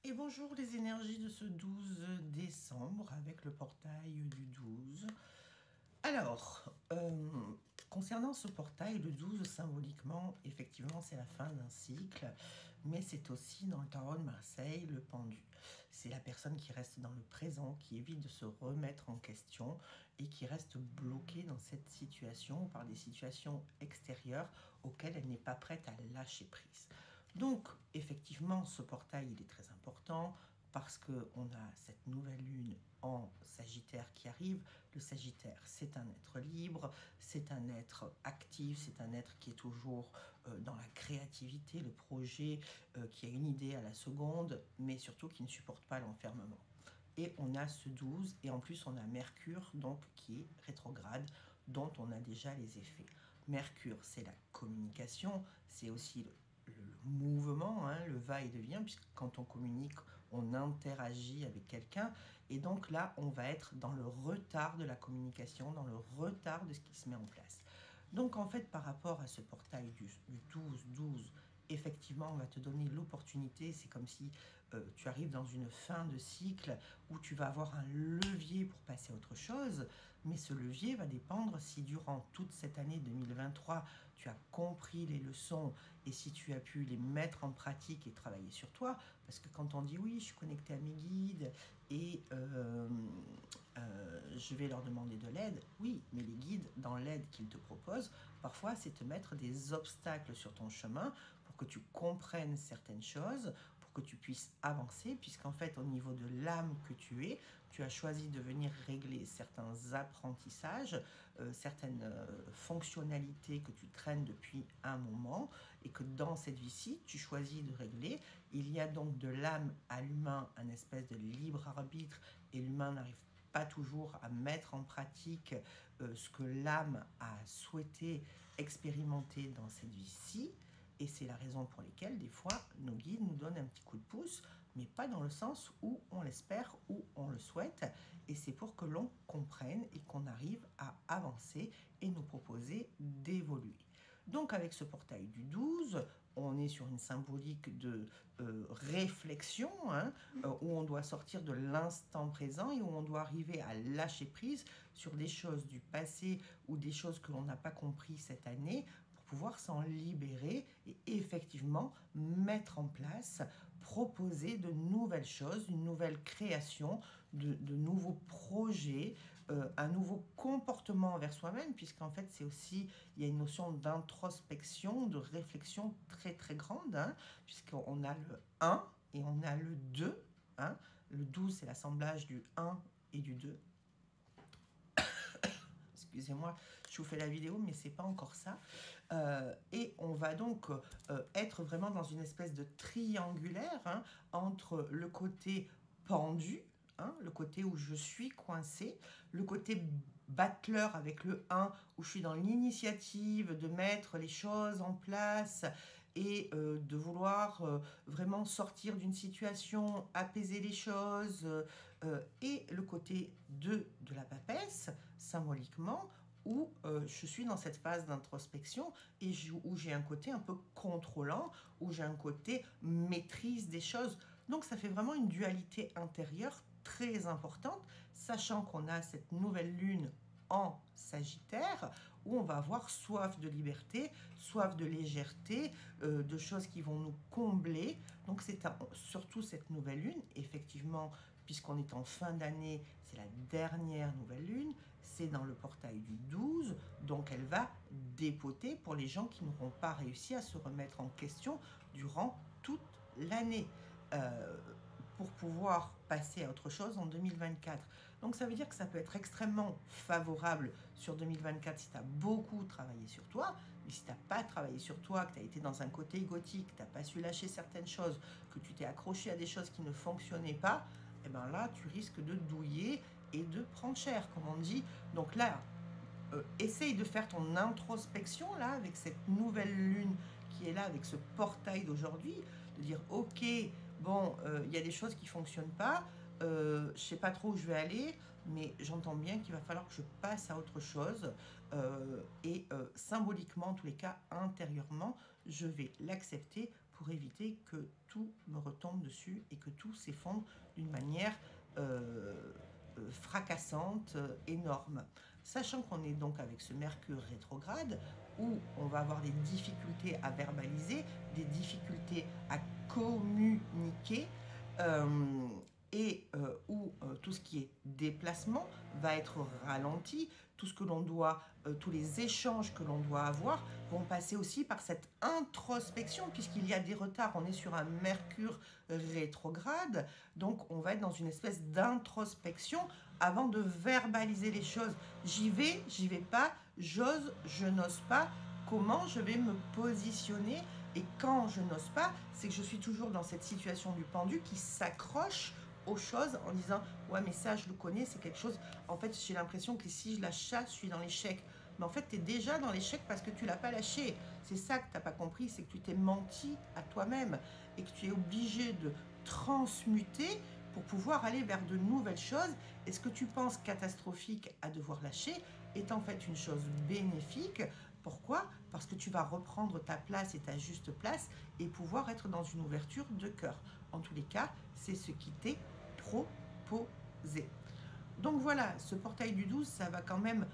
Et bonjour les énergies de ce 12 décembre avec le portail du 12. Alors, concernant ce portail, le 12 symboliquement, effectivement c'est la fin d'un cycle, mais c'est aussi dans le tarot de Marseille le pendu. C'est la personne qui reste dans le présent, qui évite de se remettre en question et qui reste bloquée dans cette situation par des situations extérieures auxquelles elle n'est pas prête à lâcher prise. Donc, effectivement, ce portail, il est très important parce qu'on a cette nouvelle lune en Sagittaire qui arrive. Le Sagittaire, c'est un être libre, c'est un être actif, c'est un être qui est toujours dans la créativité, le projet, qui a une idée à la seconde, mais surtout qui ne supporte pas l'enfermement. Et on a ce 12, et en plus on a Mercure, donc qui est rétrograde, dont on a déjà les effets. Mercure, c'est la communication, c'est aussi le mouvement, hein, le va et le vient, puisque quand on communique, on interagit avec quelqu'un, et donc là, on va être dans le retard de la communication, dans le retard de ce qui se met en place. Donc en fait, par rapport à ce portail du 12-12, effectivement, on va te donner l'opportunité, c'est comme si tu arrives dans une fin de cycle où tu vas avoir un levier pour passer à autre chose, mais ce levier va dépendre si durant toute cette année 2023, tu as compris les leçons et si tu as pu les mettre en pratique et travailler sur toi, parce que quand on dit oui, je suis connecté à mes guides et je vais leur demander de l'aide, oui, mais les guides, dans l'aide qu'ils te proposent, parfois c'est te mettre des obstacles sur ton chemin pour que tu comprennes certaines choses, pour que tu puisses avancer, puisqu'en fait au niveau de l'âme que tu es, tu as choisi de venir régler certains apprentissages, certaines fonctionnalités que tu traînes depuis un moment, et que dans cette vie-ci, tu choisis de régler. Il y a donc de l'âme à l'humain un espèce de libre arbitre, et l'humain n'arrive pas toujours à mettre en pratique ce que l'âme a souhaité expérimenter dans cette vie-ci. Et c'est la raison pour laquelle, des fois, nos guides nous donnent un petit coup de pouce, mais pas dans le sens où on l'espère, où on le souhaite. Et c'est pour que l'on comprenne et qu'on arrive à avancer et nous proposer d'évoluer. Donc avec ce portail du 12, on est sur une symbolique de réflexion, hein, où on doit sortir de l'instant présent et où on doit arriver à lâcher prise sur des choses du passé ou des choses que l'on n'a pas compris cette année, pouvoir s'en libérer et effectivement mettre en place, proposer de nouvelles choses, une nouvelle création, de nouveaux projets, un nouveau comportement envers soi-même, puisqu'en fait c'est aussi, il y a une notion d'introspection, de réflexion très très grande, hein, puisqu'on a le 1 et on a le 2, hein. Le 12 c'est l'assemblage du 1 et du 2. Excusez-moi, je vous fais la vidéo, mais c'est pas encore ça. Et on va donc être vraiment dans une espèce de triangulaire, hein, entre le côté pendu, hein, le côté où je suis coincé, le côté battleur avec le 1, où je suis dans l'initiative de mettre les choses en place et de vouloir vraiment sortir d'une situation, apaiser les choses, et le côté 2 de la papesse, symboliquement, où je suis dans cette phase d'introspection et où j'ai un côté un peu contrôlant, où j'ai un côté maîtrise des choses. Donc ça fait vraiment une dualité intérieure très importante, sachant qu'on a cette nouvelle lune en Sagittaire, où on va avoir soif de liberté, soif de légèreté, de choses qui vont nous combler. Donc c'est surtout cette nouvelle lune, effectivement, puisqu'on est en fin d'année, c'est la dernière nouvelle lune, c'est dans le portail du 12, donc elle va dépoter pour les gens qui n'auront pas réussi à se remettre en question durant toute l'année. Pour pouvoir passer à autre chose en 2024. Donc ça veut dire que ça peut être extrêmement favorable sur 2024 si tu as beaucoup travaillé sur toi, mais si tu n'as pas travaillé sur toi, que tu as été dans un côté égotique, que tu n'as pas su lâcher certaines choses, que tu t'es accroché à des choses qui ne fonctionnaient pas, et bien là, tu risques de douiller et de prendre cher, comme on dit. Donc là, essaye de faire ton introspection, là, avec cette nouvelle lune qui est là, avec ce portail d'aujourd'hui, de dire, ok, bon, y a des choses qui ne fonctionnent pas, je ne sais pas trop où je vais aller, mais j'entends bien qu'il va falloir que je passe à autre chose, et symboliquement, en tous les cas, intérieurement, je vais l'accepter pour éviter que tout me retombe dessus et que tout s'effondre d'une manière fracassante, énorme. Sachant qu'on est donc avec ce Mercure rétrograde, où on va avoir des difficultés à verbaliser, des difficultés à communiquer, où tout ce qui est déplacement va être ralenti, tout ce que l'on doit, tous les échanges que l'on doit avoir vont passer aussi par cette introspection, puisqu'il y a des retards, on est sur un Mercure rétrograde, donc on va être dans une espèce d'introspection avant de verbaliser les choses. J'y vais pas, j'ose, je n'ose pas, comment je vais me positionner. Et quand je n'ose pas, c'est que je suis toujours dans cette situation du pendu qui s'accroche aux choses en disant ouais mais ça je le connais, c'est quelque chose, en fait j'ai l'impression que si je lâche ça, je suis dans l'échec. Mais en fait tu es déjà dans l'échec parce que tu l'as pas lâché. C'est ça que tu n'as pas compris, c'est que tu t'es menti à toi-même et que tu es obligé de transmuter pour pouvoir aller vers de nouvelles choses. Et ce que tu penses catastrophique à devoir lâcher est en fait une chose bénéfique. Pourquoi? Parce que tu vas reprendre ta place et ta juste place et pouvoir être dans une ouverture de cœur. En tous les cas, c'est ce qui t'est proposé. Donc voilà, ce portail du 12, ça va quand même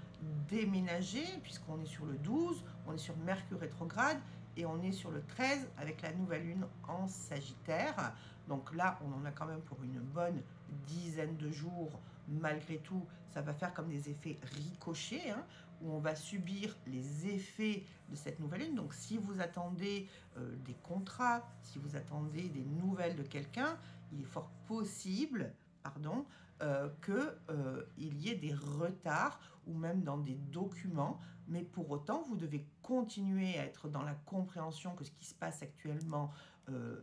déménager, puisqu'on est sur le 12, on est sur Mercure rétrograde, et on est sur le 13 avec la nouvelle lune en Sagittaire. Donc là, on en a quand même pour une bonne dizaine de jours. Malgré tout, ça va faire comme des effets ricochets, hein, où on va subir les effets de cette nouvelle lune. Donc si vous attendez des contrats, si vous attendez des nouvelles de quelqu'un, il est fort possible, pardon, qu'il y ait des retards ou même dans des documents, mais pour autant, vous devez continuer à être dans la compréhension que ce qui se passe actuellement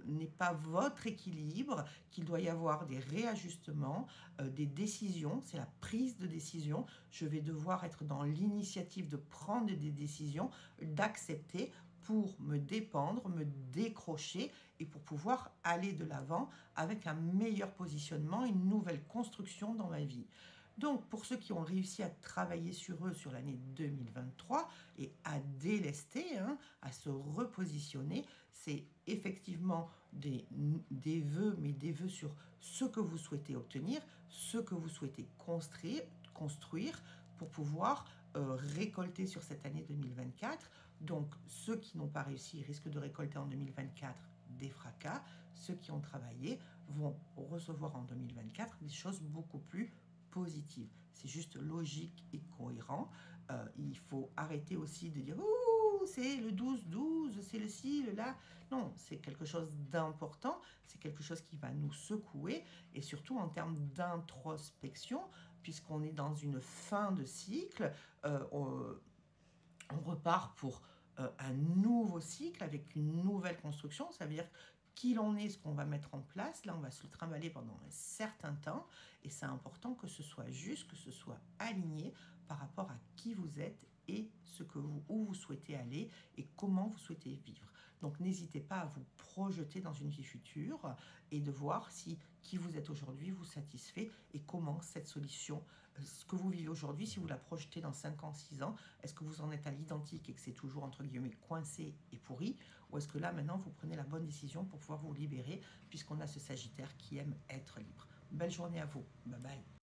n'est pas votre équilibre, qu'il doit y avoir des réajustements, des décisions, c'est la prise de décision. Je vais devoir être dans l'initiative de prendre des décisions, d'accepter pour me dépendre, me décrocher et pour pouvoir aller de l'avant avec un meilleur positionnement, une nouvelle construction dans ma vie. Donc, pour ceux qui ont réussi à travailler sur eux sur l'année 2023 et à délester, hein, à se repositionner, c'est effectivement des vœux, mais des vœux sur ce que vous souhaitez obtenir, ce que vous souhaitez construire pour pouvoir récolter sur cette année 2024. Donc, ceux qui n'ont pas réussi risquent de récolter en 2024 des fracas. Ceux qui ont travaillé vont recevoir en 2024 des choses beaucoup plus positives. C'est juste logique et cohérent. Il faut arrêter aussi de dire « Ouh, c'est le 12-12, c'est le ci, le là ». Non, c'est quelque chose d'important, c'est quelque chose qui va nous secouer, et surtout en termes d'introspection, puisqu'on est dans une fin de cycle, on repart pour un nouveau cycle avec une nouvelle construction. Ça veut dire qui l'on est, ce qu'on va mettre en place. Là, on va se le trimballer pendant un certain temps et c'est important que ce soit juste, que ce soit aligné par rapport à qui vous êtes et où vous souhaitez aller et comment vous souhaitez vivre. Donc, n'hésitez pas à vous projeter dans une vie future et de voir si qui vous êtes aujourd'hui vous satisfait et comment cette solution, ce que vous vivez aujourd'hui, si vous la projetez dans 5 ans, 6 ans, est-ce que vous en êtes à l'identique et que c'est toujours, entre guillemets, coincé et pourri, ou est-ce que là, maintenant, vous prenez la bonne décision pour pouvoir vous libérer puisqu'on a ce Sagittaire qui aime être libre. Belle journée à vous. Bye bye.